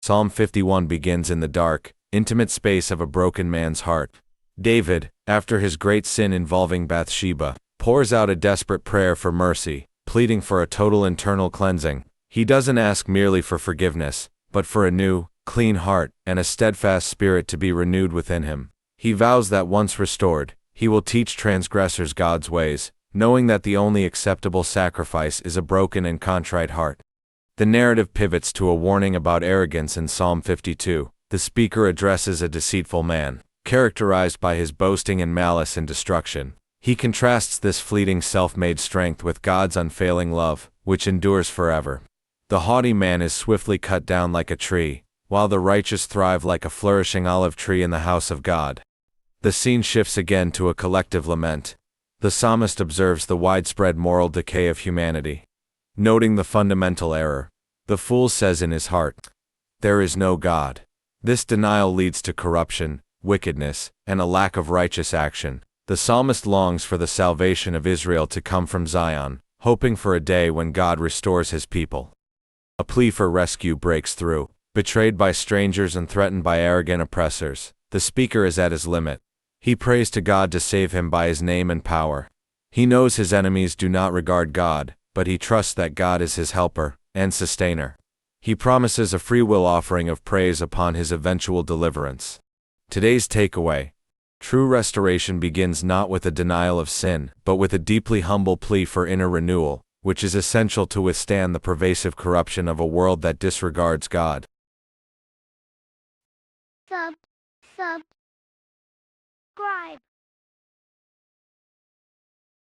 Psalm 51 begins in the dark, intimate space of a broken man's heart. David, after his great sin involving Bathsheba, pours out a desperate prayer for mercy, pleading for a total internal cleansing. He doesn't ask merely for forgiveness, but for a new, clean heart, and a steadfast spirit to be renewed within him. He vows that once restored, he will teach transgressors God's ways, knowing that the only acceptable sacrifice is a broken and contrite heart. The narrative pivots to a warning about arrogance in Psalm 52. The speaker addresses a deceitful man, characterized by his boasting and malice and destruction. He contrasts this fleeting self-made strength with God's unfailing love, which endures forever. The haughty man is swiftly cut down like a tree, while the righteous thrive like a flourishing olive tree in the house of God. The scene shifts again to a collective lament. The psalmist observes the widespread moral decay of humanity. Noting the fundamental error, the fool says in his heart, "There is no God." This denial leads to corruption, wickedness, and a lack of righteous action. The psalmist longs for the salvation of Israel to come from Zion, hoping for a day when God restores his people. A plea for rescue breaks through. Betrayed by strangers and threatened by arrogant oppressors, the speaker is at his limit. He prays to God to save him by his name and power. He knows his enemies do not regard God, but he trusts that God is his helper and sustainer. He promises a free will offering of praise upon his eventual deliverance. Today's takeaway: true restoration begins not with a denial of sin, but with a deeply humble plea for inner renewal, which is essential to withstand the pervasive corruption of a world that disregards God. Subscribe.